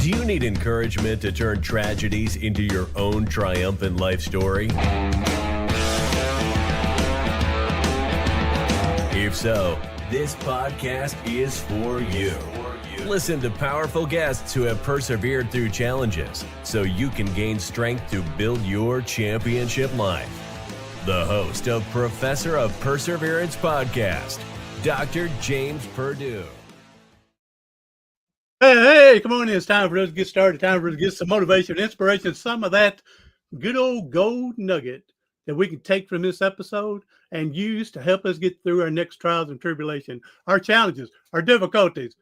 Do you need encouragement to turn tragedies into your own triumphant life story? If so, this podcast is for you. Listen to powerful guests who have persevered through challenges so you can gain strength to build your championship life. The host of Professor of Perseverance podcast, Dr. James Purdue. Hey, come on in. It's time for us to get started. Time for us to get some motivation, inspiration, some of that good old gold nugget that we can take from this episode and use to help us get through our next trials and tribulation, our challenges, our difficulties,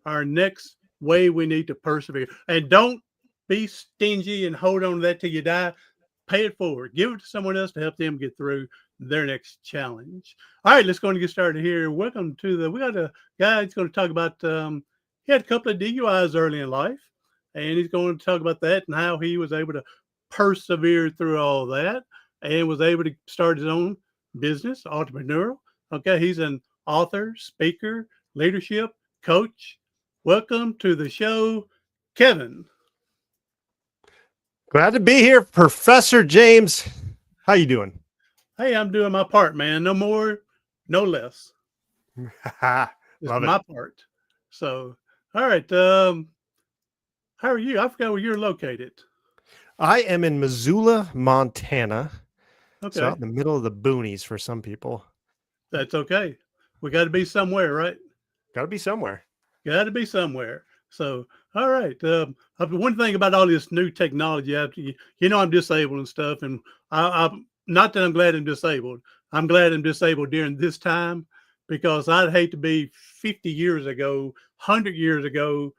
our next way we need to persevere. And don't be stingy and hold on to that till you die. Pay it forward. Give it to someone else to help them get through their next challenge. All right, let's go and get started here. Welcome to we got a guy that's going to talk about, he had a couple of DUIs early in life, and he's going to talk about that and how he was able to persevere through all that and was able to start his own business, entrepreneurial. Okay, he's an author, speaker, leadership coach. Welcome to the show, Kevin. Glad to be here, Professor James. How you doing? Hey, I'm doing my part, man. No more, no less. Love my part. So, all right. How are you? I forgot where you're located. I am in Missoula, Montana. Okay. So out in the middle of the boonies for some people. That's okay. We got to be somewhere, right? Got to be somewhere. Got to be somewhere. So, all right. One thing about all this new technology, I'm disabled and stuff, and I'm not that I'm glad I'm disabled. I'm glad I'm disabled during this time, because I'd hate to be 50 years ago, 100 years ago,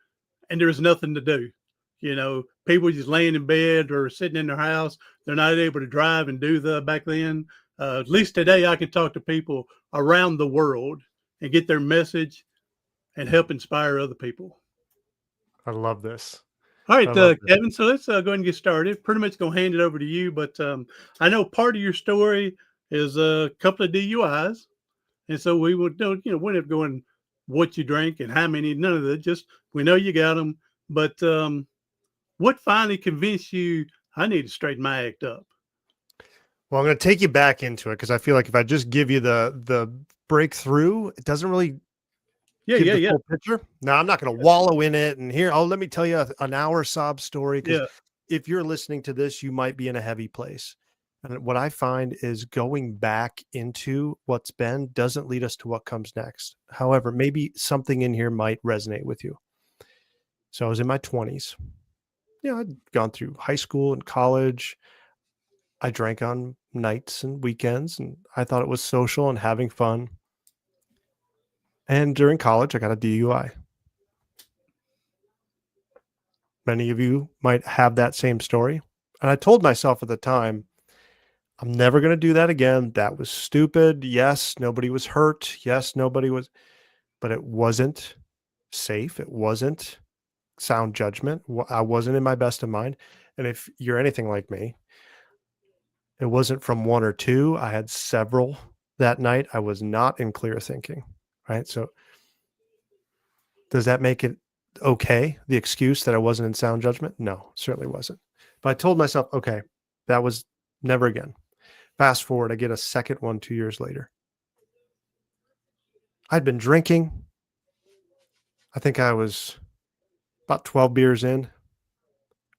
and there was nothing to do. People just laying in bed or sitting in their house. They're not able to drive and do back then. At least today I can talk to people around the world and get their message and help inspire other people. I love this. All right, Kevin, so let's go ahead and get started. Pretty much going to hand it over to you, but I know part of your story is a couple of DUIs. And so we would know, we're not going what you drank and how many, none of that. Just we know you got them. But what finally convinced you I need to straighten my act up? Well, I'm going to take you back into it because I feel like if I just give you the breakthrough, it doesn't really give the full picture. Now, I'm not going to wallow in it. And here, let me tell you an hour sob story. Because if you're listening to this, you might be in a heavy place. And what I find is going back into what's been doesn't lead us to what comes next. However, maybe something in here might resonate with you. So I was in my 20s. I'd gone through high school and college. I drank on nights and weekends, and I thought it was social and having fun. And during college, I got a DUI. Many of you might have that same story. And I told myself at the time, I'm never going to do that again. That was stupid. Yes, nobody was hurt. Yes, nobody was, but it wasn't safe. It wasn't sound judgment. I wasn't in my best of mind. And if you're anything like me, it wasn't from one or two. I had several that night. I was not in clear thinking, right? So does that make it okay? The excuse that I wasn't in sound judgment? No, certainly wasn't. But I told myself, okay, that was never again. Fast forward, I get a second one 2 years later. I'd been drinking. I think I was about 12 beers in.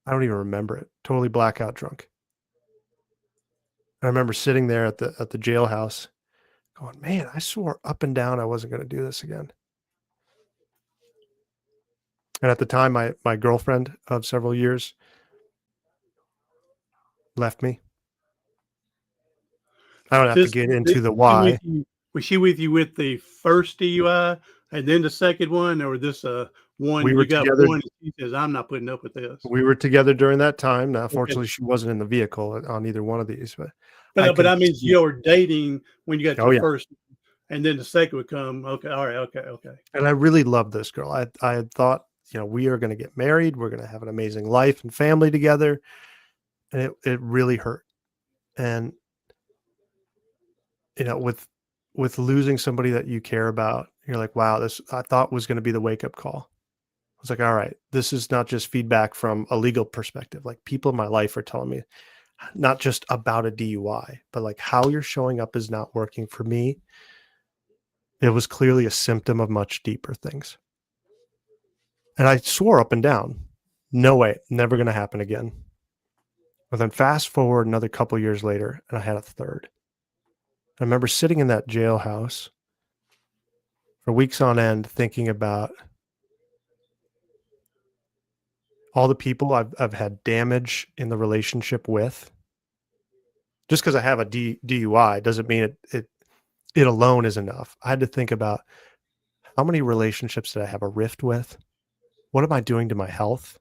I don't even remember it. Totally blackout drunk. I remember sitting there at the jailhouse going, man, I swore up and down I wasn't going to do this again. And at the time, my girlfriend of several years left me. I don't have to get into the why. Was she with you with the first DUI and then the second one, or this one? We were together. One, she says, I'm not putting up with this. We were together during that time. Now, fortunately, she wasn't in the vehicle on either one of these. But I mean, you were dating when you got your first, and then the second would come. Okay, all right, okay. And I really loved this girl. I had thought, we are going to get married. We're going to have an amazing life and family together. And it really hurt. And with losing somebody that you care about, you're like, wow, this I thought was going to be the wake up call. I was like, all right, this is not just feedback from a legal perspective. Like people in my life are telling me not just about a DUI, but like how you're showing up is not working for me. It was clearly a symptom of much deeper things. And I swore up and down, no way, never going to happen again. But then fast forward another couple years later, and I had a third. I remember sitting in that jailhouse for weeks on end thinking about all the people I've had damage in the relationship with. Just because I have a DUI doesn't mean it alone is enough. I had to think about how many relationships did I have a rift with? What am I doing to my health?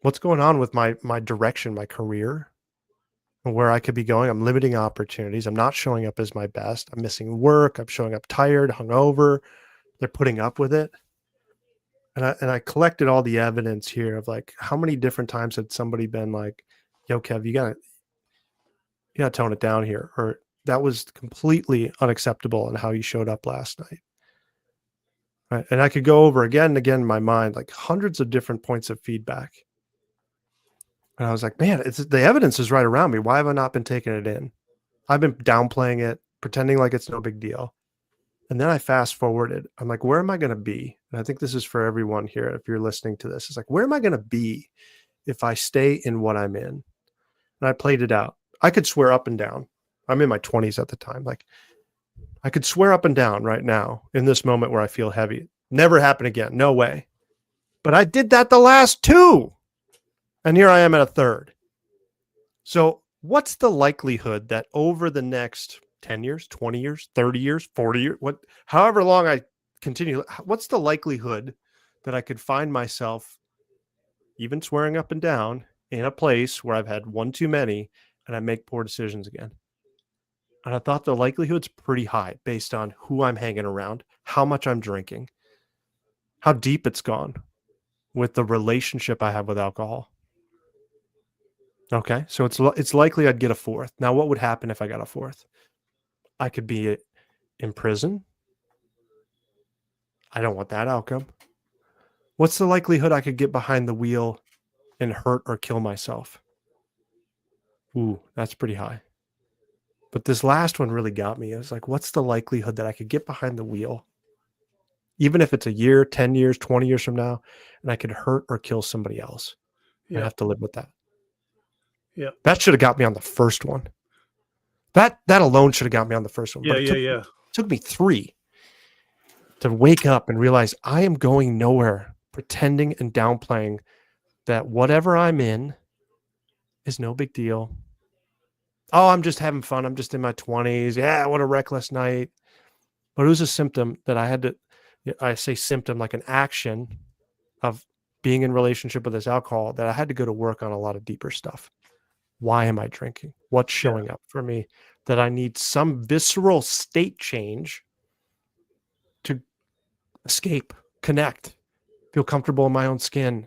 What's going on with my direction, my career, and where I could be going? I'm limiting opportunities. I'm not showing up as my best. I'm missing work. I'm showing up tired, hungover. They're putting up with it. And I collected all the evidence here of like how many different times had somebody been like, yo, Kev, you gotta tone it down here, or that was completely unacceptable in how you showed up last night. Right. And I could go over again and again in my mind, like hundreds of different points of feedback. And I was like, man, the evidence is right around me. Why have I not been taking it in? I've been downplaying it, pretending like it's no big deal. And then I fast forwarded. I'm like, where am I going to be? And I think this is for everyone here. If you're listening to this, it's like, where am I going to be if I stay in what I'm in? And I played it out. I could swear up and down. I'm in my 20s at the time. Like I could swear up and down right now in this moment where I feel heavy. Never happen again. No way. But I did that the last two. And here I am at a third. So what's the likelihood that over the next 10 years, 20 years, 30 years, 40 years, however long I continue, what's the likelihood that I could find myself even swearing up and down in a place where I've had one too many and I make poor decisions again? And I thought the likelihood's pretty high based on who I'm hanging around, how much I'm drinking, how deep it's gone with the relationship I have with alcohol. Okay, so it's likely I'd get a fourth. Now, what would happen if I got a fourth? I could be in prison. I don't want that outcome. What's the likelihood I could get behind the wheel and hurt or kill myself? Ooh, that's pretty high. But this last one really got me. It was like, what's the likelihood that I could get behind the wheel, even if it's a year, 10 years, 20 years from now, and I could hurt or kill somebody else? I have to live with that. Yeah, that should have got me on the first one. That alone should have got me on the first one. But it took me 3 to wake up and realize I am going nowhere, pretending and downplaying that whatever I'm in is no big deal. Oh, I'm just having fun. I'm just in my 20s. Yeah, what a reckless night. But it was a symptom that I had to, I say symptom like an action of being in relationship with this alcohol, that I had to go to work on a lot of deeper stuff. Why am I drinking? What's showing up for me? That I need some visceral state change to escape, connect, feel comfortable in my own skin,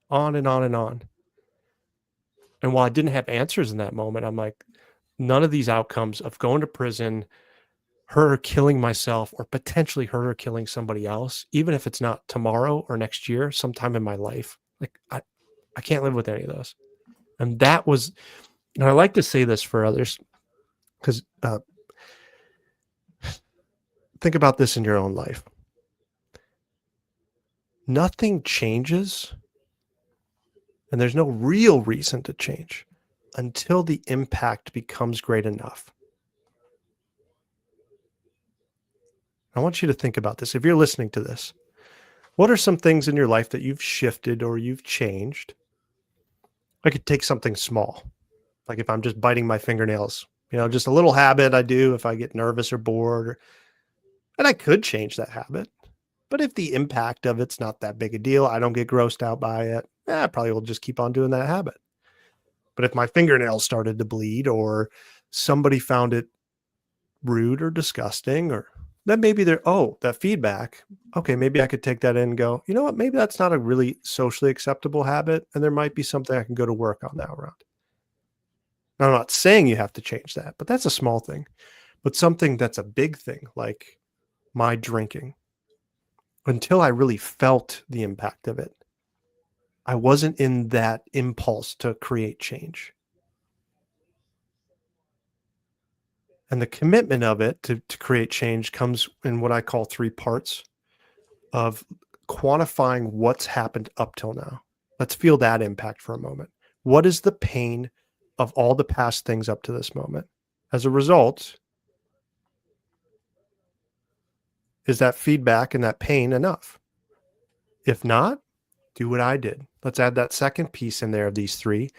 on and on and on. And while I didn't have answers in that moment, I'm like, none of these outcomes of going to prison, her killing myself, or potentially her or killing somebody else, even if it's not tomorrow or next year, sometime in my life, like I can't live with any of those. And that was, and I like to say this for others, because think about this in your own life. Nothing changes, and there's no real reason to change until the impact becomes great enough. I want you to think about this. If you're listening to this, what are some things in your life that you've shifted or you've changed? I could take something small, like if I'm just biting my fingernails, just a little habit I do if I get nervous or bored, and I could change that habit. But if the impact of it's not that big a deal, I don't get grossed out by it, I probably will just keep on doing that habit. But if my fingernails started to bleed, or somebody found it rude or disgusting, or then maybe that feedback, okay, maybe I could take that in and go, you know what, maybe that's not a really socially acceptable habit, and there might be something I can go to work on now around. Now, I'm not saying you have to change that, but that's a small thing. But something that's a big thing, like my drinking. until I really felt the impact of it, I wasn't in that impulse to create change. And the commitment of it to create change comes in what I call 3 parts of quantifying what's happened up till now. Let's feel that impact for a moment. What is the pain of all the past things up to this moment? As a result, is that feedback and that pain enough? If not, do what I did. Let's add that second piece in there of these 3.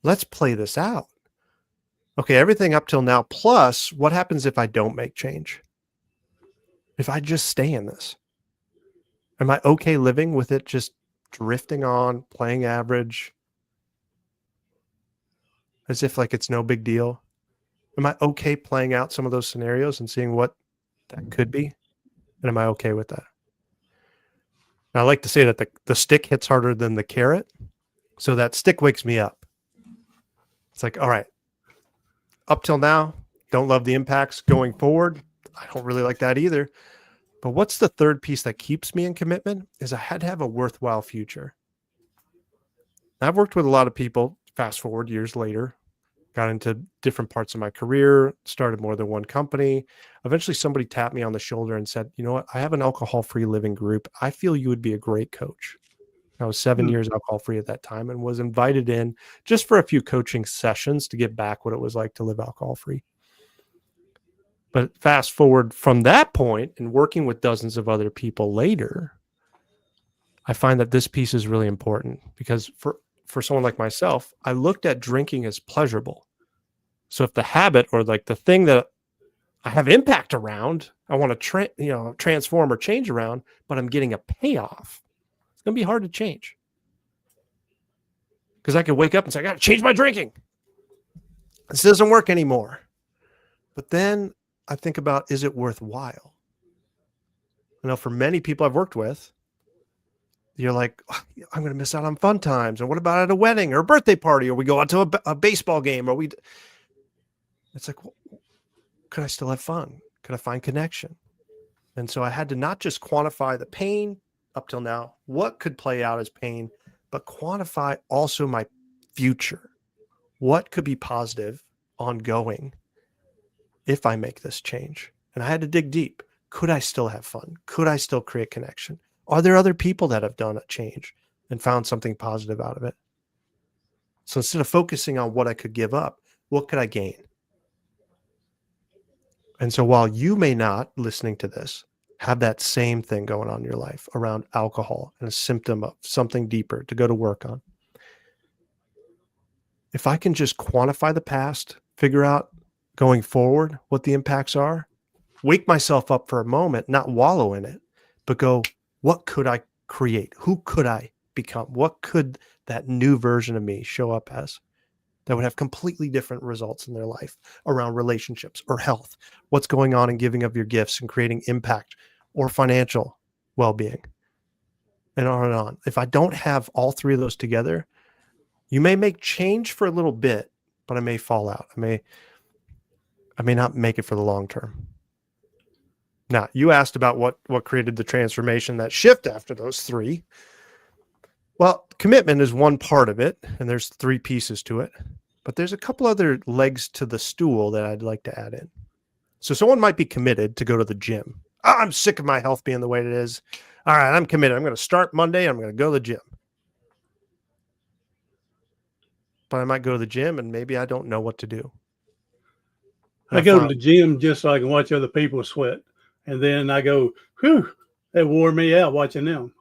Let's play this out. Okay, everything up till now, plus what happens if I don't make change? If I just stay in this? Am I okay living with it just drifting on, playing average, as if like it's no big deal? Am I okay playing out some of those scenarios and seeing what that could be? And am I okay with that? And I like to say that the stick hits harder than the carrot. So that stick wakes me up. It's like, all right, up till now, don't love the impacts. Going forward, I don't really like that either. But what's the third piece that keeps me in commitment is I had to have a worthwhile future. I've worked with a lot of people, fast forward years later, got into different parts of my career, started more than one company. Eventually somebody tapped me on the shoulder and said, you know what, I have an alcohol-free living group. I feel you would be a great coach. I was 7 years alcohol-free at that time and was invited in just for a few coaching sessions to get back what it was like to live alcohol-free. But fast forward from that point and working with dozens of other people later, I find that this piece is really important because for someone like myself, I looked at drinking as pleasurable. So if the habit or like the thing that I have impact around, I want to transform or change around, but I'm getting a payoff, it's going to be hard to change. Because I could wake up and say, I got to change my drinking. This doesn't work anymore. But then I think about, is it worthwhile? You know, for many people I've worked with, you're like, oh, I'm going to miss out on fun times. And what about at a wedding or a birthday party? Or we go out to a baseball game or it's like, well, could I still have fun? Could I find connection? And so I had to not just quantify the pain up till now, what could play out as pain, but quantify also my future. What could be positive, ongoing, if I make this change? And I had to dig deep. Could I still have fun? Could I still create connection? Are there other people that have done a change and found something positive out of it? So instead of focusing on what I could give up, what could I gain? And so while you may not, listening to this, have that same thing going on in your life around alcohol and a symptom of something deeper to go to work on, if I can just quantify the past, figure out going forward what the impacts are, wake myself up for a moment, not wallow in it, but go, what could I create? Who could I become? What could that new version of me show up as that would have completely different results in their life around relationships or health? What's going on in giving of your gifts and creating impact or financial well-being? And on and on. If I don't have all 3 of those together, you may make change for a little bit, but I may fall out. I may not make it for the long term. Now, you asked about what created the transformation, that shift after those 3. Well, commitment is one part of it, and there's 3 pieces to it. But there's a couple other legs to the stool that I'd like to add in. So someone might be committed to go to the gym. Oh, I'm sick of my health being the way it is. All right, I'm committed. I'm going to start Monday. I'm going to go to the gym. But I might go to the gym, and maybe I don't know what to do. I go to the gym just so I can watch other people sweat. And then I go, whew, that wore me out watching them.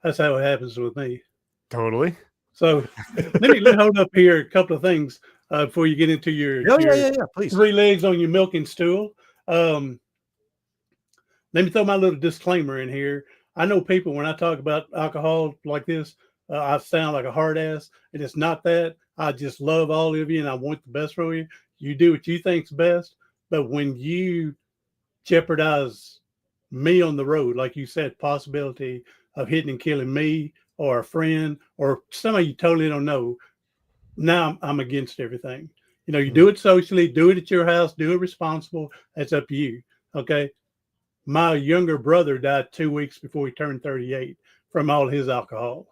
That's how it happens with me. Totally. So let me hold up here a couple of things before you get into your, please. 3 legs on your milking stool. Let me throw my little disclaimer in here. I know people, when I talk about alcohol like this, I sound like a hard ass, and it's not that. I just love all of you, and I want the best for you. You do what you think's best. But when you jeopardize me on the road, like you said, possibility of hitting and killing me or a friend or somebody you totally don't know, now I'm against everything. You do it socially, do it at your house, do it responsible. That's up to you. Okay. my younger brother died 2 weeks before he turned 38 from all his alcohol.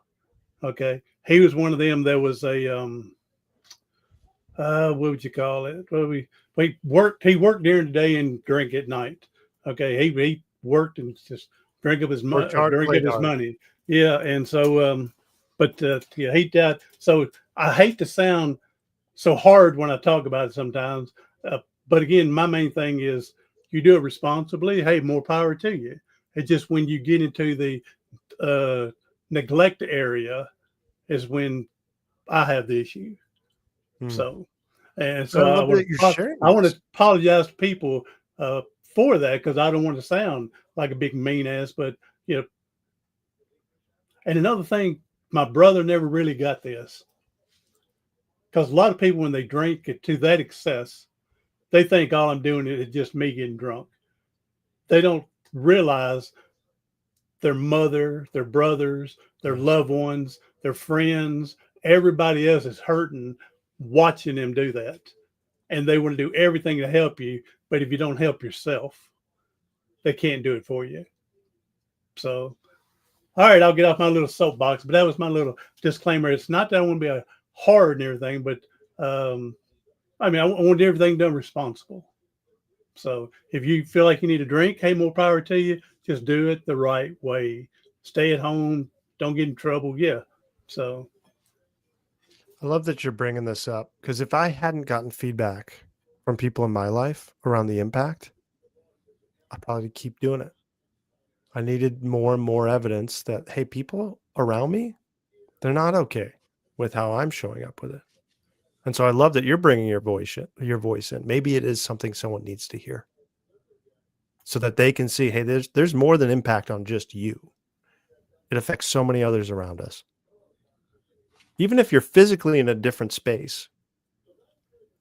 Okay. He was one of them that was a, what would you call it? Well, he worked during the day and drank at night. Okay. He worked and just drank up his money. Yeah. And so, yeah, he died. So I hate to sound so hard when I talk about it sometimes. But again, my main thing is you do it responsibly. Hey, more power to you. It's just when you get into the neglect area is when I have the issue. So, and so I want to apologize to people for that, because I don't want to sound like a big mean ass. But and another thing, my brother never really got this, because a lot of people, when they drink it to that excess, they think all I'm doing is just me getting drunk. They don't realize their mother, their brothers, their loved ones, their friends, everybody else is hurting watching them do that. And they want to do everything to help you. But if you don't help yourself, they can't do it for you. So, all right, I'll get off my little soapbox. But that was my little disclaimer. It's not that I want to be hard and everything, but I want everything done responsible. So if you feel like you need a drink, hey, more power to you. Just do it the right way. Stay at home. Don't get in trouble. Yeah. So I love that you're bringing this up, because if I hadn't gotten feedback from people in my life around the impact, I'd probably keep doing it. I needed more and more evidence that, hey, people around me, they're not okay with how I'm showing up with it. And so I love that you're bringing your voice in. Maybe it is something someone needs to hear, so that they can see, hey, there's more than impact on just you. It affects so many others around us. Even if you're physically in a different space,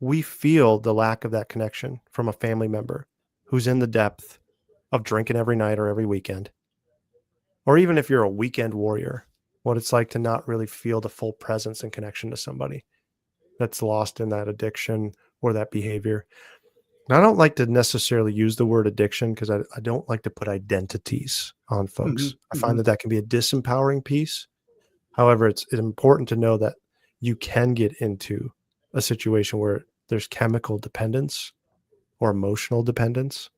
we feel the lack of that connection from a family member who's in the depth of drinking every night or every weekend. Or even if you're a weekend warrior, what it's like to not really feel the full presence and connection to somebody that's lost in that addiction or that behavior. And I don't like to necessarily use the word addiction, because I don't like to put identities on folks. I find that can be a disempowering piece. However, it's important to know that you can get into a situation where there's chemical dependence or emotional dependence.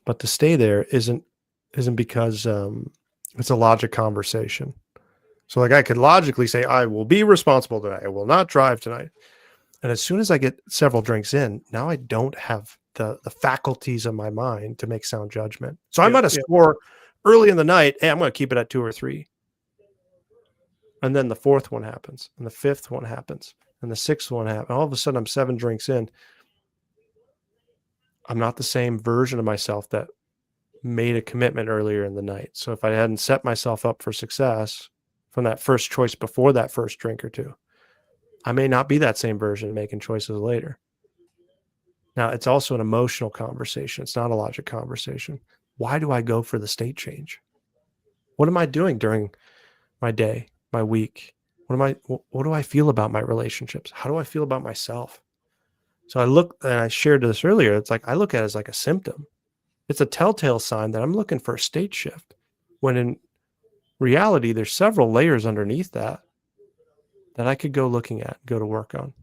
But to stay there isn't because it's a logic conversation. So like I could logically say, I will be responsible tonight. I will not drive tonight. And as soon as I get several drinks in, now I don't have the faculties of my mind to make sound judgment. So I might have swore early in the night, hey, I'm going to keep it at 2 or 3. And then the 4th one happens, and the 5th one happens, and the 6th one happens. All of a sudden I'm 7 drinks in. I'm not the same version of myself that made a commitment earlier in the night. So if I hadn't set myself up for success from that first choice before that first drink or 2, I may not be that same version making choices later. Now, it's also an emotional conversation. It's not a logic conversation. Why do I go for the state change? What am I doing during my day, my week? What do I feel about my relationships? How do I feel about myself? So I shared this earlier. It's like, I look at it as like a symptom. It's a telltale sign that I'm looking for a state shift, when in reality, there's several layers underneath that I could go looking at, go to work on.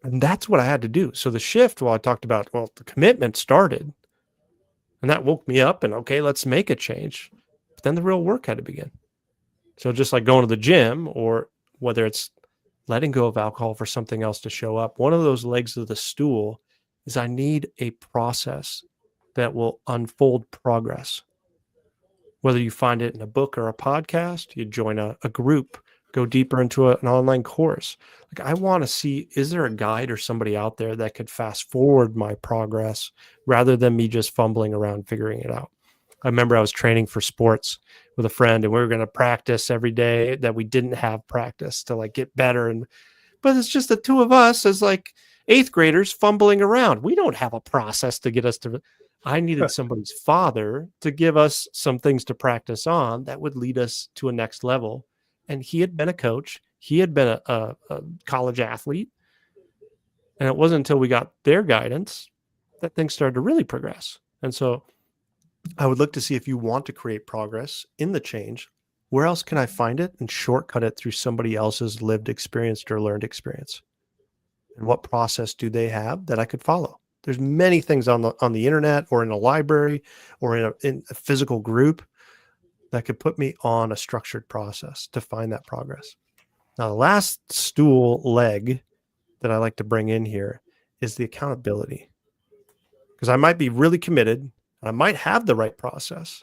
And that's what I had to do. So the shift, I talked about, the commitment started, and that woke me up, and okay, let's make a change. But then the real work had to begin. So just like going to the gym, or whether it's letting go of alcohol for something else to show up, one of those legs of the stool is I need a process that will unfold progress. Whether you find it in a book or a podcast, you join a group, go deeper into an online course. Like, I want to see, is there a guide or somebody out there that could fast forward my progress rather than me just fumbling around figuring it out? I remember I was training for sports with a friend, and we were going to practice every day that we didn't have practice to like get better. But it's just the two of us as like 8th graders fumbling around. We don't have a process to get us to. I needed somebody's father to give us some things to practice on that would lead us to a next level. And he had been a coach. He had been a college athlete. And it wasn't until we got their guidance that things started to really progress. And so I would look to see if you want to create progress in the change, where else can I find it and shortcut it through somebody else's lived experience or learned experience? And what process do they have that I could follow? There's many things on the internet or in a library or in a physical group that could put me on a structured process to find that progress. Now, the last stool leg that I like to bring in here is the accountability. Because I might be really committed, and I might have the right process,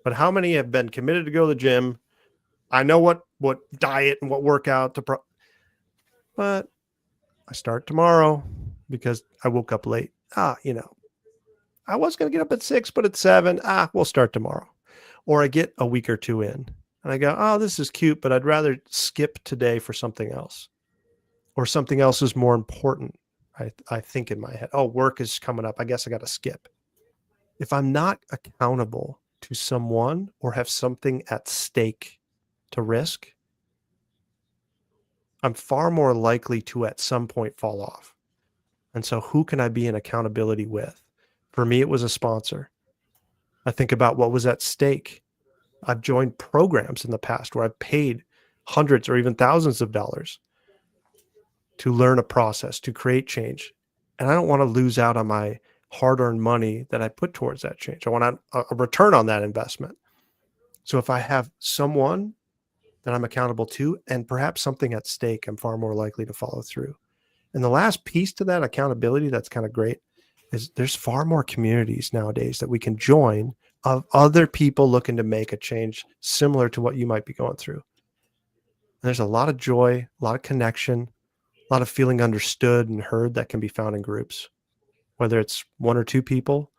but how many have been committed to go to the gym? I know what diet and what workout but I start tomorrow because I woke up late. I was going to get up at 6, but at 7, we'll start tomorrow. Or I get a week or two in and I go, oh, this is cute, but I'd rather skip today for something else, or something else is more important. I think in my head, oh, work is coming up, I guess I got to skip. If I'm not accountable to someone or have something at stake to risk, I'm far more likely to at some point fall off. And so who can I be in accountability with? For me, it was a sponsor. I think about what was at stake. I've joined programs in the past where I've paid hundreds or even thousands of dollars to learn a process, to create change. And I don't want to lose out on my hard-earned money that I put towards that change. I want a return on that investment. So if I have someone that I'm accountable to and perhaps something at stake, I'm far more likely to follow through. And the last piece to that accountability that's kind of great is there's far more communities nowadays that we can join of other people looking to make a change similar to what you might be going through. And there's a lot of joy, a lot of connection, a lot of feeling understood and heard that can be found in groups, whether it's 1 or 2 people,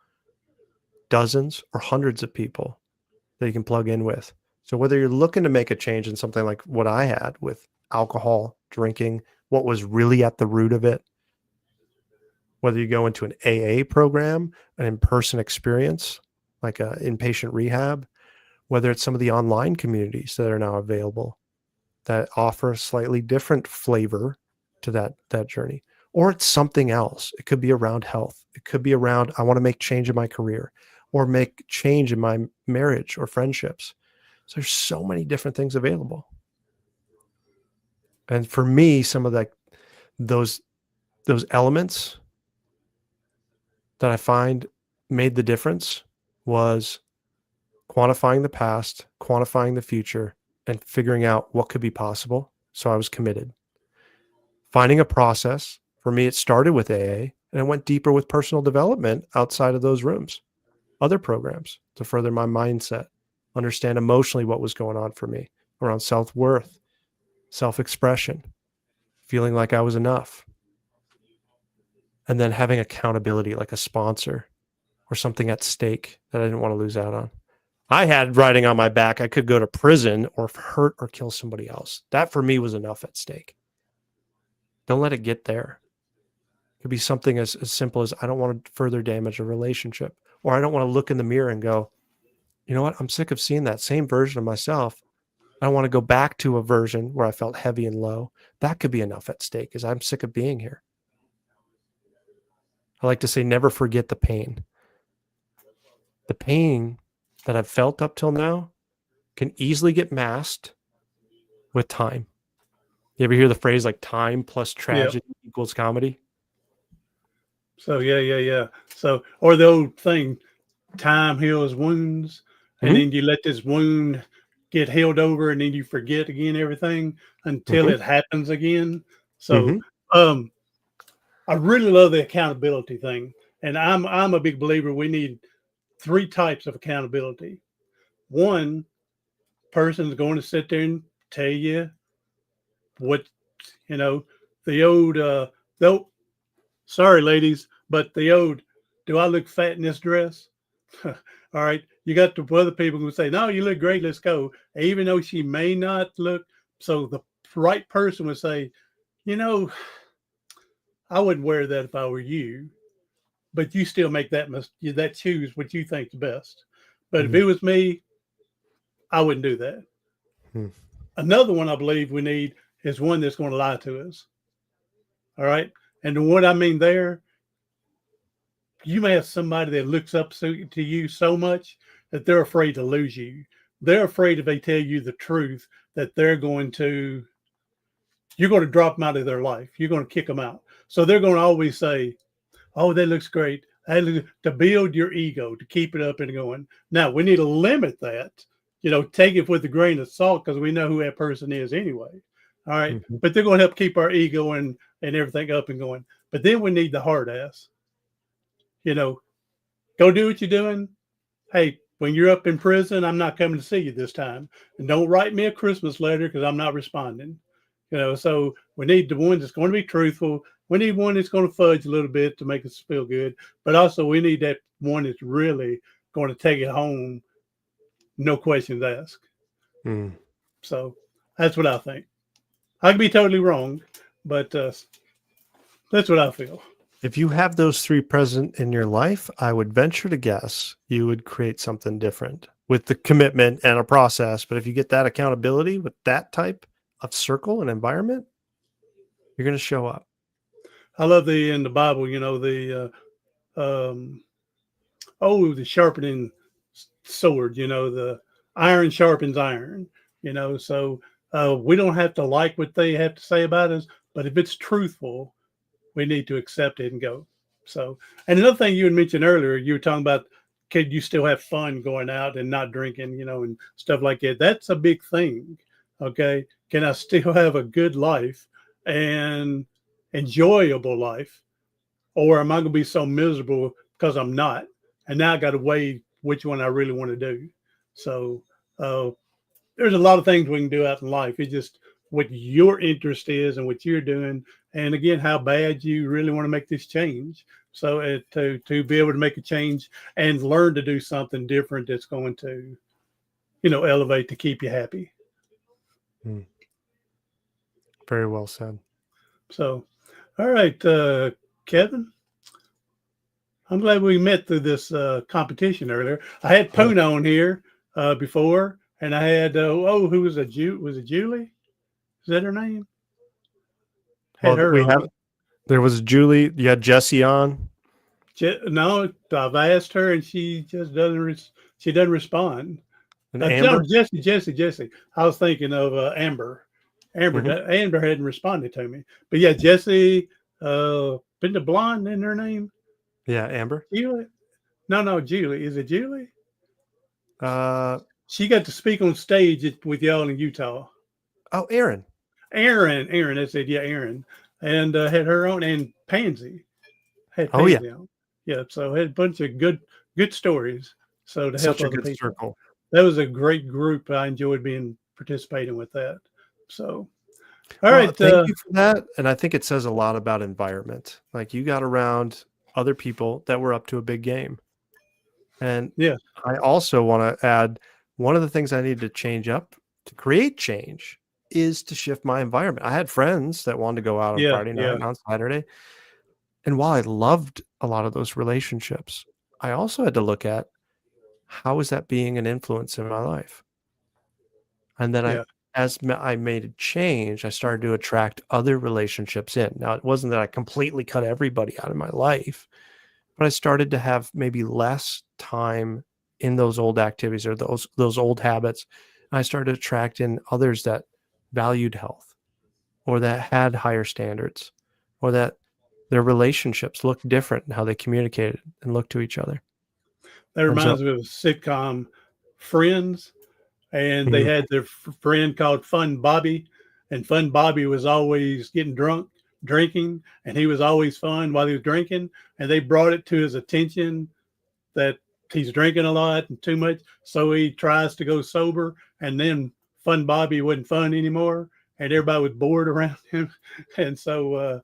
dozens or hundreds of people that you can plug in with. So whether you're looking to make a change in something like what I had with alcohol, drinking, what was really at the root of it, whether you go into an AA program, an in-person experience, like an inpatient rehab, whether it's some of the online communities that are now available that offer a slightly different flavor to that journey, or it's something else. It could be around health. It could be around, I want to make change in my career or make change in my marriage or friendships. So there's so many different things available. And for me, some of those elements that I find made the difference was quantifying the past, quantifying the future, and figuring out what could be possible. So I was committed. Finding a process. For me, it started with AA, and it went deeper with personal development outside of those rooms, other programs to further my mindset, understand emotionally what was going on for me around self-worth, self-expression, feeling like I was enough. And then having accountability like a sponsor or something at stake that I didn't want to lose out on. I had riding on my back, I could go to prison or hurt or kill somebody else. That for me was enough at stake. Don't let it get there. It could be something as simple as I don't want to further damage a relationship, or I don't want to look in the mirror and go, you know what? I'm sick of seeing that same version of myself. I don't want to go back to a version where I felt heavy and low. That could be enough at stake because I'm sick of being here. I like to say, never forget the pain. The pain that I've felt up till now can easily get masked with time. You ever hear the phrase like time plus tragedy equals comedy? So yeah. So, or the old thing, time heals wounds, and then you let this wound get healed over, and then you forget again everything until it happens again. So, I really love the accountability thing, and I'm a big believer we need 3 types of accountability. One person's going to sit there and tell you what, the old, sorry, ladies, but the old, do I look fat in this dress? All right. You got the other people who say, no, you look great. Let's go. Even though she may not look. So the right person would say, I wouldn't wear that if I were you, but you still make that choose what you think's best. But if it was me, I wouldn't do that. Another one I believe we need is one that's going to lie to us. All right. And what I mean there, you may have somebody that looks up to you so much that they're afraid to lose you. They're afraid if they tell you the truth that you're going to drop them out of their life. You're going to kick them out. So they're going to always say, "Oh, that looks great." To build your ego, to keep it up and going. Now we need to limit that. Take it with a grain of salt because we know who that person is anyway. All right, Mhm. but they're going to help keep our ego and everything up and going. But then we need the hard ass. Go do what you're doing. Hey, when you're up in prison, I'm not coming to see you this time. And don't write me a Christmas letter because I'm not responding. So we need the one that's going to be truthful. We need one that's going to fudge a little bit to make us feel good. But also we need that one that's really going to take it home, no questions asked. Mm. So that's what I think. I could be totally wrong, but that's what I feel. If you have those three present in your life, I would venture to guess you would create something different with the commitment and a process. But if you get that accountability with that type of circle and environment, you're going to show up. I love in the Bible, the sharpening sword, the iron sharpens iron, so we don't have to like what they have to say about us, but if it's truthful, we need to accept it and go. So, and another thing you had mentioned earlier, you were talking about, could you still have fun going out and not drinking, and stuff like that? That's a big thing. Okay. Can I still have a good life and enjoyable life? Or am I going to be so miserable because I'm not? And now I got to weigh which one I really want to do. So there's a lot of things we can do out in life. It's just what your interest is and what you're doing. And again, how bad you really want to make this change. So to be able to make a change and learn to do something different that's going to, elevate to keep you happy. Mm. Very well said. So, all right, Kevin. I'm glad we met through this competition earlier. I had Puna on here before, and I had who was a Jew? Was it Julie? Is that her name? Had Well, her on. there was Julie. You had Jesse on. No, I've asked her, and she just doesn't. She doesn't respond. And No, Amber. Jesse. I was thinking of Amber. Amber Mm-hmm. hadn't responded to me, but yeah, Jesse. Been the blonde in her name? Yeah, Amber. Julie? No, Julie. Is it Julie? Uh, She got to speak on stage with y'all in Utah. oh, Aaron. Aaron. I said, yeah, Aaron, and had her own, and Pansy had Oh yeah, Pansy on. Yeah, so had a bunch of good stories. So to help such a other good people, circle. that was a great group. I enjoyed participating with that. So, all Well, right, thank you for that. And I think it says a lot about environment. Like you got around other people that were up to a big game. And yeah, I also want to add one of the things I need to change up to create change is to shift my environment. I had friends that wanted to go out on yeah, Friday night yeah. and on Saturday. And while I loved a lot of those relationships, I also had to look at how is that being an influence in my life? And then Yeah. I made a change, I started to attract other relationships in. Now, it wasn't that I completely cut everybody out of my life, but I started to have maybe less time in those old activities or those old habits. I started to attract in others that valued health or that had higher standards or that their relationships looked different in how they communicated and looked to each other. That And so reminds me of a sitcom, Friends, and they Mhm. had their friend called Fun Bobby, and Fun Bobby was always getting drunk, drinking, and he was always fun while he was drinking. And they brought it to his attention that he's drinking a lot and too much, so he tries to go sober, and then Fun Bobby wasn't fun anymore, and everybody was bored around him, and so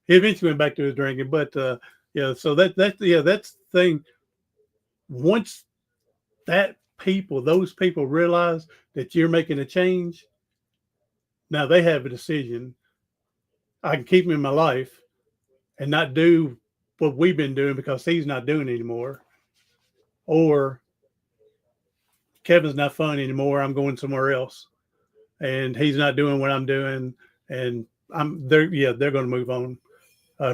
he eventually went back to his drinking. But yeah, so that's the thing. Once those people realize that you're making a change, now they have a decision. I can keep him in my life and not do what we've been doing because he's not doing it anymore, or Kevin's not fun anymore. I'm going somewhere else, and he's not doing what I'm doing, and they're going to move on.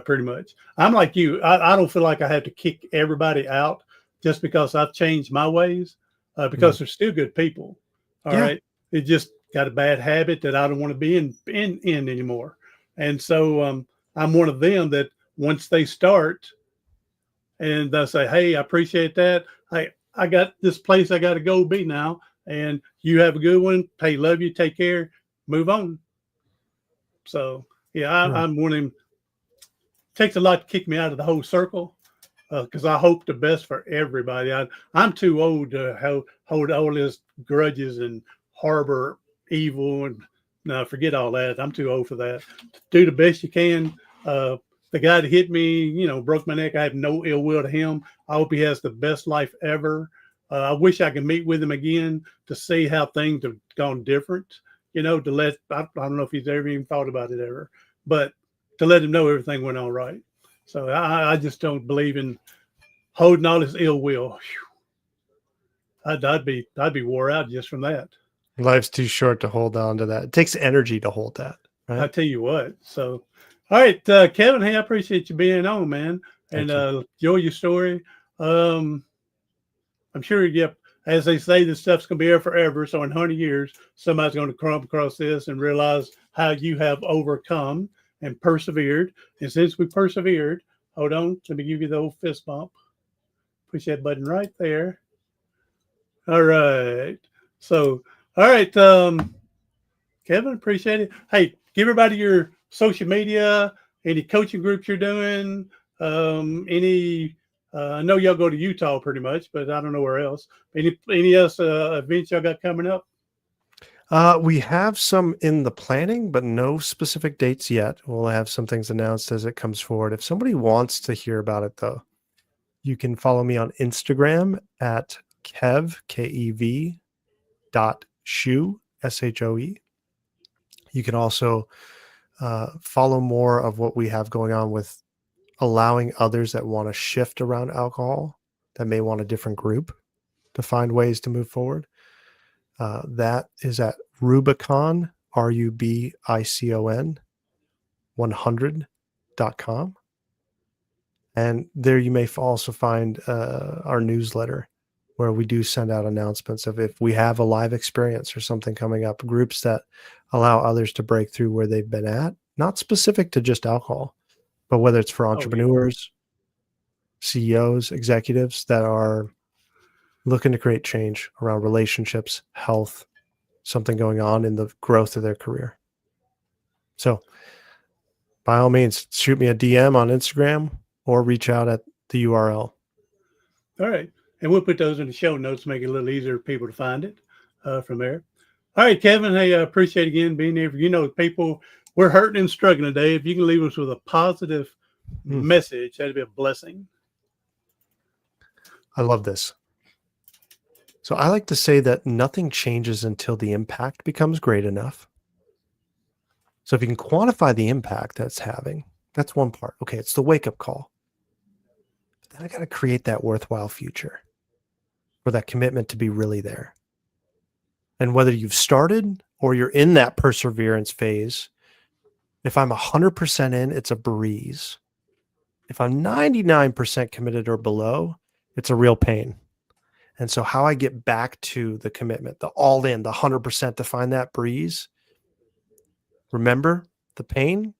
pretty much. I'm like you. I don't feel like I have to kick everybody out just because I've changed my ways, because they're still good people. All Yeah. right. It just got a bad habit that I don't want to be in anymore. And so I'm one of them that once they start and they'll say, hey, I appreciate that. Hey, I got this place I got to go be now. And you have a good one. Hey, love you. Take care. Move on. So, yeah, I'm one of them. Takes a lot to kick me out of the whole circle, because I hope the best for everybody. I'm too old to hold all this grudges and harbor evil and no, forget all that. I'm too old for that. Do the best you can. The guy that hit me, broke my neck. I have no ill will to him. I hope he has the best life ever. I wish I could meet with him again to see how things have gone different. I don't know if he's ever even thought about it ever, but to let him know everything went all right. So I just don't believe in holding all this ill will. I'd be wore out just from that. Life's too short to hold on to that. It takes energy to hold that. Right? I tell you what. So, all right, Kevin. Hey, I appreciate you being on, man, and enjoy your story. I'm sure. Yep. As they say, this stuff's gonna be here forever. So in 100 years, somebody's going to come across this and realize how you have overcome and persevered. And since we persevered, hold on, let me give you the old fist bump. Push that button right there. All right. So, all right, Kevin, appreciate it. Hey, give everybody your social media, any coaching groups you're doing, I know y'all go to Utah pretty much, but I don't know where else. Any else events y'all got coming up? We have some in the planning, but no specific dates yet. We'll have some things announced as it comes forward. If somebody wants to hear about it, though, you can follow me on Instagram at Kev .Shoe SHOE. You can also follow more of what we have going on with allowing others that want to shift around alcohol, that may want a different group to find ways to move forward. That is at Rubicon, RUBICON 100.com. And there you may also find our newsletter, where we do send out announcements of if we have a live experience or something coming up, groups that allow others to break through where they've been at, not specific to just alcohol, but whether it's for entrepreneurs, CEOs, executives that are looking to create change around relationships, health, something going on in the growth of their career. So by all means, shoot me a DM on Instagram or reach out at the URL. All right. And we'll put those in the show notes to make it a little easier for people to find it from there. All right, Kevin. Hey, I appreciate again being here. People, we're hurting and struggling today. If you can leave us with a positive message, that'd be a blessing. I love this. So I like to say that nothing changes until the impact becomes great enough. So if you can quantify the impact that's having, that's one part. Okay, it's the wake-up call. But then I got to create that worthwhile future for that commitment to be really there. And whether you've started or you're in that perseverance phase, if I'm 100% in, it's a breeze. If I'm 99% committed or below, it's a real pain. And so how I get back to the commitment, the all in, the 100% to find that breeze, remember the pain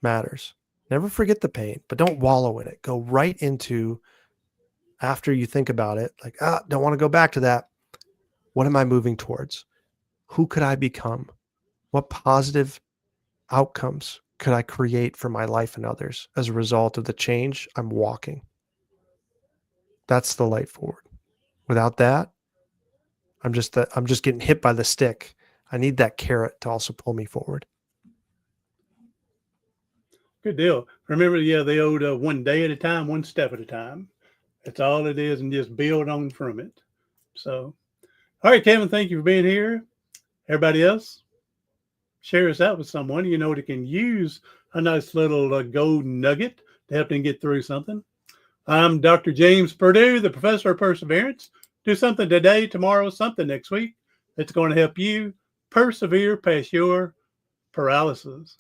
matters. Never forget the pain, but don't wallow in it. Go right into, after you think about it, like, don't want to go back to that. What am I moving towards? Who could I become? What positive outcomes could I create for my life and others as a result of the change I'm walking? That's the light forward. Without that, I'm just getting hit by the stick. I need that carrot to also pull me forward. Good deal. Remember, the old one day at a time, one step at a time. That's all it is, and just build on from it. So, all right, Kevin, thank you for being here. Everybody else, share us out with someone that can use a nice little gold nugget to help them get through something. I'm Dr. James Purdue, the professor of perseverance. Do something today, tomorrow, something next week that's going to help you persevere past your paralysis.